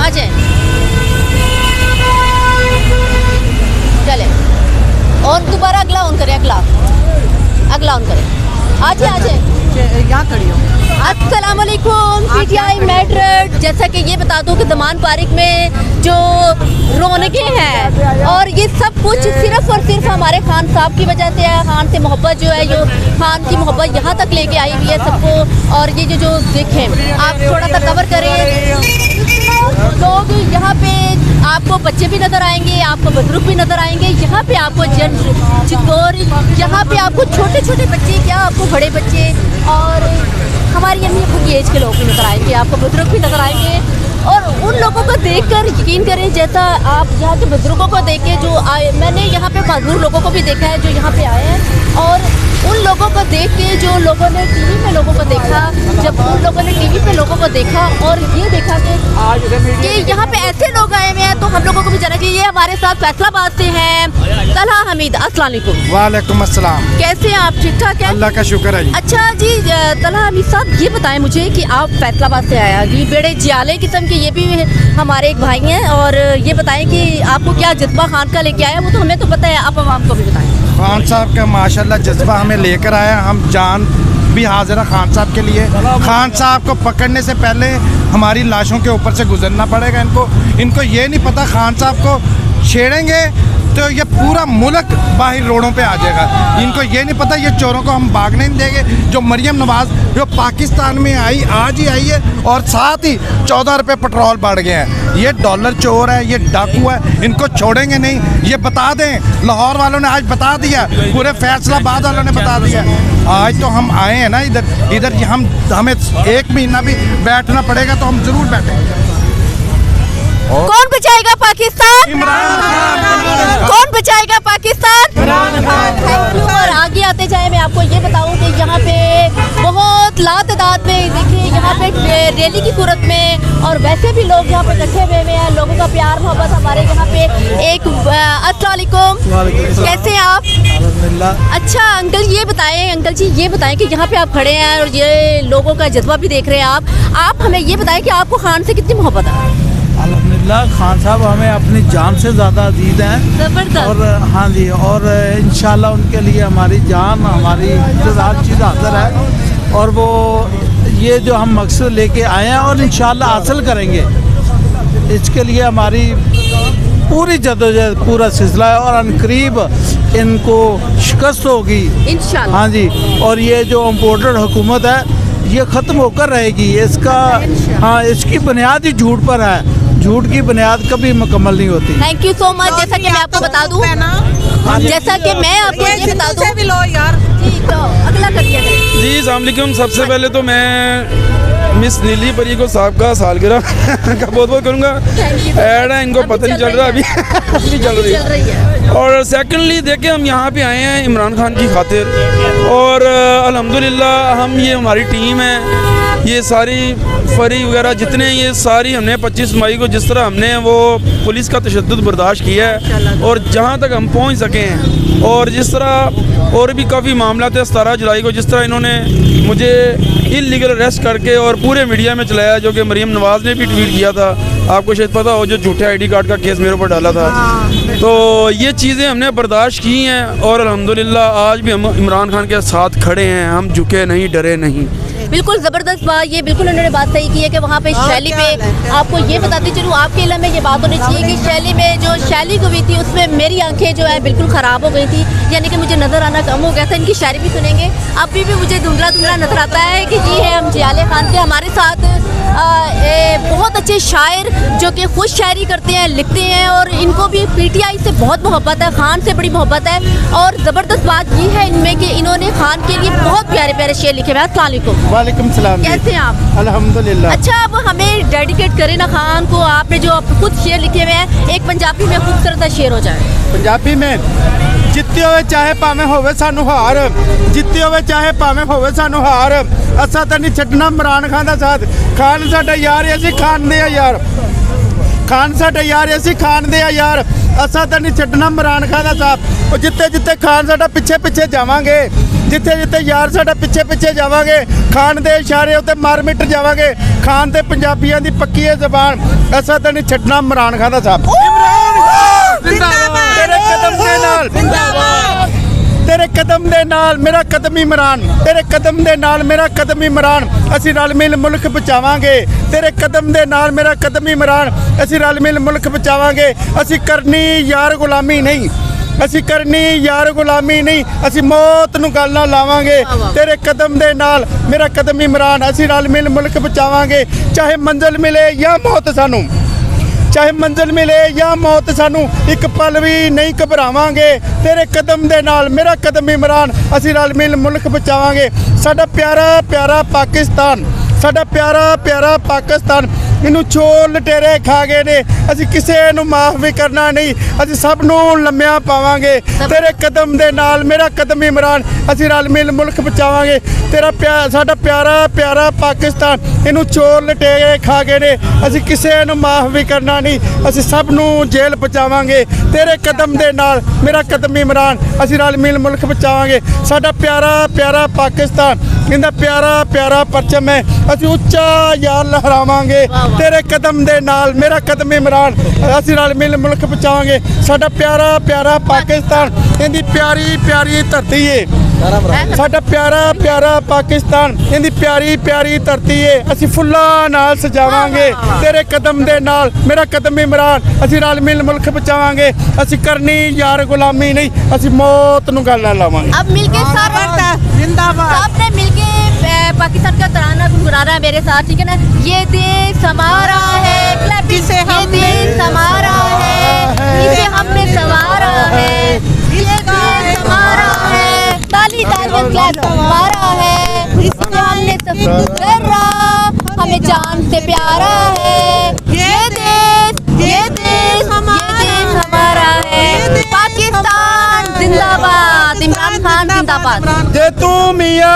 आ जाए, चले। और दोबारा अगला ऑन करें, अगला ऑन करें। आ जाए यहाँ खड़ी हो। अस्सलाम वालेकुम पीटीआई मेट्रो। जैसा कि ये बता दूं कि दमान पार्क में जो रौनकें हैं और ये सब कुछ सिर्फ और सिर्फ हमारे खान साहब की वजह से है। खान से मोहब्बत जो है, जो खान की मोहब्बत यहाँ तक लेके आई हुई है सबको। और ये जो देखें, आप थोड़ा सा कवर करें। लोग यहाँ पे आपको बच्चे भी नज़र आएंगे, आपको बुजुर्ग भी नज़र आएंगे। यहाँ पे आपको चित्तौर, यहाँ पे आपको छोटे छोटे बच्चे, क्या आपको बड़े बच्चे और हमारी अम्मी अब्बू की एज के लोग भी नज़र आएंगे, आपको बुजुर्ग भी नज़र आएंगे। और उन लोगों को देखकर यकीन करें, जैसा आप यहाँ के बुजुर्गों को देख के जो आए, मैंने यहाँ पे मजदूर लोगों को भी देखा है जो यहाँ पे आए हैं। और उन लोगों को देख के जो लोगों ने टीवी पे लोगों को देखा, जब उन लोगों ने टीवी पे लोगों को देखा और ये देखा कि यहाँ पे ऐसे लोग आए हुए हैं, तो हम लोगों को भी जाना चाहिए। ये हमारे साथ फैसलाबाद से हैं तलहा हमीद। अस्सलाम वालेकुम। वालेकुम अस्सलाम। कैसे हैं आप? ठीक ठाक है, अल्लाह का शुक्र है जी। अच्छा जी, तलहा हमीद साहब ये बताएं मुझे कि आप फैसलाबाद से आया जी, बड़े जियाले किस्म के ये भी हमारे एक भाई हैं। और ये बताएं कि आपको क्या जज्बा खान का लेके आया, वो तो हमें तो पता है, आप आवाम को भी बताएं। खान साहब का माशाल्लाह जज्बा हमें लेकर आया। हम जान भी हाजिर है खान साहब के लिए। खान साहब को पकड़ने से पहले हमारी लाशों के ऊपर से गुजरना पड़ेगा। इनको ये नहीं पता, खान साहब को छेड़ेंगे तो ये पूरा मुल्क बाहर रोडों पे आ जाएगा। इनको ये नहीं पता, ये चोरों को हम भागने नहीं देंगे। जो मरियम नवाज जो पाकिस्तान में आई, आज ही आई है, और साथ ही 14 रुपये पेट्रोल बढ़ गए हैं। ये डॉलर चोर है, ये डाकू है, इनको छोड़ेंगे नहीं। ये बता दें, लाहौर वालों ने आज बता दिया, पूरे फैसलाबाद वालों ने बता दिया। आज तो हम आए हैं ना इधर हमें 1 महीना भी बैठना पड़ेगा तो हम ज़रूर बैठेंगे। कौन बचाएगा पाकिस्तान? इमरान खान। कौन बचाएगा पाकिस्तान? इमरान खान। Thank you. और आगे आते जाए, मैं आपको ये बताऊं कि यहाँ पे बहुत लातादाद में देखिए, यहाँ पे रैली की सूरत में और वैसे भी लोग यहाँ पे इकट्ठे हुए हैं। लोगों का प्यार मोहब्बत हमारे यहाँ पे एक। अस्सलाम वालेकुम, कैसे हैं आप? अच्छा अंकल ये बताएं, अंकल जी ये बताएं कि यहाँ पे आप खड़े हैं और ये लोगों का जज्बा भी देख रहे हैं आप हमें ये बताएं कि आपको खान से कितनी मोहब्बत है? अल्हम्दुलिल्लाह, खान साहब हमें अपनी जान से ज़्यादा अजीज़ हैं। ज़बरदस्त। और हाँ जी, और इंशाल्लाह उनके लिए हमारी जान, हमारी हर चीज़ हाज़िर है। और वो ये जो हम मकसद लेके आए हैं और इंशाल्लाह हासिल करेंगे, इसके लिए हमारी पूरी जद्दोजहद, पूरा सिलसिला है। और अनकरीब इनको शिकस्त होगी इंशाल्लाह। हाँ जी, और ये जो इम्पोर्टेड हुकूमत है ये ख़त्म होकर रहेगी। इसका हाँ, इसकी बुनियाद ही झूठ पर है। झूठ की बुनियाद कभी मुकम्मल नहीं होती। Thank you so much. जैसा कि मैं आपको बता दूं, जैसा कि मैं आपको ये बता दूं, ठीक तो अगला करिए। जी अस्सलाम वालेकुम। सबसे पहले तो मैं मिस नीली परी को साहब का सालगिरह का बहुत बहुत करूँगा। ऐड है, इनको पता नहीं चल रहा अभी अभी चल रही है। और सेकंडली देखिए, हम यहाँ पे आए हैं इमरान खान की खातिर और अल्हम्दुलिल्लाह हम, ये हमारी टीम है, ये सारी फरी वगैरह जितने, ये सारी हमने 25 मई को जिस तरह हमने वो पुलिस का तशद्दुद बर्दाश्त किया है और जहाँ तक हम पहुँच सके हैं, और जिस तरह और भी काफ़ी मामला थे 17 जुलाई को, जिस तरह इन्होंने मुझे इल्लीगल अरेस्ट करके और पूरे मीडिया में चलाया, जो कि मरियम नवाज़ ने भी ट्वीट किया था, आपको शायद पता हो, जो झूठे ID कार्ड का केस मेरे ऊपर डाला था। तो ये चीज़ें हमने बर्दाश्त की हैं और अल्हम्दुलिल्लाह आज भी हम इमरान खान के साथ खड़े हैं। हम झुके नहीं, डरे नहीं। बिल्कुल ज़बरदस्त बात, ये बिल्कुल उन्होंने बात सही की है कि वहाँ पे शैली पे आपको ये बताती चलूँ, आपके इलाके में ये बात होनी चाहिए कि शैली में जो शैली हुई थी उसमें मेरी आंखें जो है बिल्कुल ख़राब हो गई थी, यानी कि मुझे नज़र आना कम हो गया था। इनकी शायरी भी सुनेंगे, अभी भी मुझे धुंधला धुंधला नजर आता है कि जी है हम जियाले खान के। हमारे साथ बहुत अच्छे शायर जो कि खुद शायरी करते हैं, लिखते हैं और इनको भी PTI से बहुत मोहब्बत है, खान से बड़ी मोहब्बत है। और ज़बरदस्त बात ये है इनमें कि इन्होंने खान के लिए बहुत प्यारे प्यारे शेर लिखे हुए हैं। अस्सलाम वालेकुम। वालेकुम सलाम। कैसे हैं आप? अल्हम्दुलिल्लाह। अच्छा, अब हमें डेडिकेट करें ना खान को, आपने जो खुद शेर लिखे हुए हैं, एक पंजाबी में खूबसूरत सा शेर हो जाए। पंजाबी में जित्ते हुए चाहे भावें होवे सानू हार, जित्ते हुए चाहे भावें होवे सानू हार, असा तो नहीं छड्डना इमरान खान दा साथ। खान साडा यार, असीं खान दे आ यार, खान साडा यार, असीं खान दे आ यार, असा तो नहीं छड्डना इमरान खान दा साथ। जिते जिते खान साडा पिछे पिछे जावांगे, ਜਿੱਥੇ ਜਿੱਥੇ ਯਾਰ ਸਾਡਾ ਪਿੱਛੇ ਪਿੱਛੇ ਜਾਵਾਂਗੇ, ਖਾਣ ਦੇ ਇਸ਼ਾਰੇ ਉੱਤੇ ਮਾਰ ਮਿੱਟ ਜਾਵਾਂਗੇ। ਖਾਣ ਤੇ ਪੰਜਾਬੀਆਂ ਦੀ ਪੱਕੀ ਹੈ ਜ਼ਬਾਨ, ਅਸਾਂ ਤਾਂ ਨਹੀਂ ਛੱਡਣਾ ਇਮਰਾਨ ਖਾਨ ਦਾ ਸਾਹਿਬ। ਤੇਰੇ ਕਦਮ ਦੇ ਨਾਲ, ਤੇਰੇ ਕਦਮ ਦੇ ਨਾਲ ਮੇਰਾ ਕਦਮ ਇਮਰਾਨ, ਤੇਰੇ ਕਦਮ ਦੇ ਨਾਲ ਮੇਰਾ ਕਦਮ ਇਮਰਾਨ, ਅਸੀਂ ਰਲ ਮਿਲ ਮੁਲਕ ਬਚਾਵਾਂਗੇ। ਤੇਰੇ ਕਦਮ ਦੇ ਨਾਲ ਮੇਰਾ ਕਦਮ ਇਮਰਾਨ, ਅਸੀਂ ਰਲ ਮਿਲ ਮੁਲਕ ਬਚਾਵਾਂਗੇ। ਅਸੀਂ ਕਰਨੀ ਯਾਰ ਗੁਲਾਮੀ ਨਹੀਂ, ਅਸੀਂ ਕਰਨੀ ਯਾਰ ਗੁਲਾਮੀ ਨਹੀਂ, ਅਸੀਂ ਮੌਤ ਨੂੰ ਗੱਲ ਨਾਲ ਲਾਵਾਂਗੇ। ਤੇਰੇ ਕਦਮ ਦੇ ਨਾਲ ਮੇਰਾ ਕਦਮ ਇਮਰਾਨ, ਅਸੀਂ ਰਲ ਮਿਲ ਮੁਲਕ ਬਚਾਵਾਂਗੇ। ਚਾਹੇ ਮੰਜ਼ਿਲ ਮਿਲੇ ਜਾਂ ਮੌਤ ਸਾਨੂੰ, ਚਾਹੇ ਮੰਜ਼ਿਲ ਮਿਲੇ ਜਾਂ ਮੌਤ ਸਾਨੂੰ, ਇੱਕ ਪਲ ਵੀ ਨਹੀਂ ਘਬਰਾਵਾਂਗੇ। ਤੇਰੇ ਕਦਮ ਦੇ ਨਾਲ ਮੇਰਾ ਕਦਮ ਇਮਰਾਨ, ਅਸੀਂ ਰਲ ਮਿਲ ਮੁਲਕ ਬਚਾਵਾਂਗੇ। ਸਾਡਾ ਪਿਆਰਾ ਪਿਆਰਾ ਪਾਕਿਸਤਾਨ, ਸਾਡਾ ਪਿਆਰਾ ਪਿਆਰਾ ਪਾਕਿਸਤਾਨ, ਇਹਨੂੰ ਚੋਰ ਲਟੇਰੇ ਖਾ ਗਏ ਨੇ, ਅਸੀਂ ਕਿਸੇ ਨੂੰ ਮਾਫ ਵੀ ਕਰਨਾ ਨਹੀਂ, ਅਸੀਂ ਸਭ ਨੂੰ ਲੰਮਿਆਂ ਪਾਵਾਂਗੇ। ਤੇਰੇ ਕਦਮ ਦੇ ਨਾਲ ਮੇਰਾ ਕਦਮ ਇਮਰਾਨ, ਅਸੀਂ ਰਲ ਮਿਲ ਮੁਲਕ ਬਚਾਵਾਂਗੇ। ਤੇਰਾ ਸਾਡਾ ਪਿਆਰਾ ਪਿਆਰਾ ਪਾਕਿਸਤਾਨ, ਇਹਨੂੰ ਚੋਰ ਲਟੇਰੇ ਖਾ ਗਏ ਨੇ, ਅਸੀਂ ਕਿਸੇ ਨੂੰ ਮਾਫ ਵੀ ਕਰਨਾ ਨਹੀਂ, ਅਸੀਂ ਸਭ ਨੂੰ ਜੇਲ੍ਹ ਪਹੁੰਚਾਵਾਂਗੇ। ਤੇਰੇ ਕਦਮ ਦੇ ਨਾਲ ਮੇਰਾ ਕਦਮ ਇਮਰਾਨ, ਅਸੀਂ ਰਲ ਮਿਲ ਮੁਲਕ ਬਚਾਵਾਂਗੇ। ਸਾਡਾ ਪਿਆਰਾ ਪਿਆਰਾ ਪਾਕਿਸਤਾਨ, ਇਹਦਾ ਪਿਆਰਾ ਪਿਆਰਾ ਪਰਚਮ ਹੈ, ਅਸੀਂ ਉੱਚਾ ਯਾਰ ਲਹਿਰਾਵਾਂਗੇ। ਤੇਰੇ ਕਦਮ ਦੇ ਨਾਲ ਮੇਰਾ ਕਦਮ ਇਮਰਾਨ, ਅਸੀਂ ਰਲ ਮਿਲ ਮੁਲਕ ਬਚਾਵਾਂਗੇ। ਸਾਡਾ ਪਿਆਰਾ ਪਿਆਰਾ ਪਾਕਿਸਤਾਨ, ਇਹਦੀ ਪਿਆਰੀ ਪਿਆਰੀ ਧਰਤੀ ਏ, ਸਾਡਾ ਪਿਆਰਾ ਪਿਆਰਾ ਪਾਕਿਸਤਾਨ, ਇਹਦੀ ਪਿਆਰੀ ਪਿਆਰੀ ਧਰਤੀ ਏ, ਅਸੀਂ ਫੁੱਲਾਂ ਨਾਲ ਸਜਾਵਾਂਗੇ। ਤੇਰੇ ਕਦਮ ਦੇ ਨਾਲ ਮੇਰਾ ਕਦਮ ਇਮਰਾਨ, ਅਸੀਂ ਰਲ ਮਿਲ ਮੁਲਕ ਬਚਾਵਾਂਗੇ। ਅਸੀਂ ਕਰਨੀ ਯਾਰ ਗੁਲਾਮੀ ਨਹੀਂ, ਅਸੀਂ ਮੌਤ ਨੂੰ ਗੱਲ ਨਾਲ ਲਾਵਾਂਗੇ। अब मिलके साहब ने मिलके पाकिस्तान का तराना गुनगुनाना है मेरे साथ, ठीक है ना। ये देश हमारा है, ये देश हमारा है, इसे हमने संवारा है, ये देश हमारा है, ताली ताली क्लैप हमारा है, इसे हमने सब करा, हमें जान से प्यारा है। ये देश हमारा है। पाकिस्तान जिंदाबाद, इमरान खान जिंदाबाद। जे तू मियां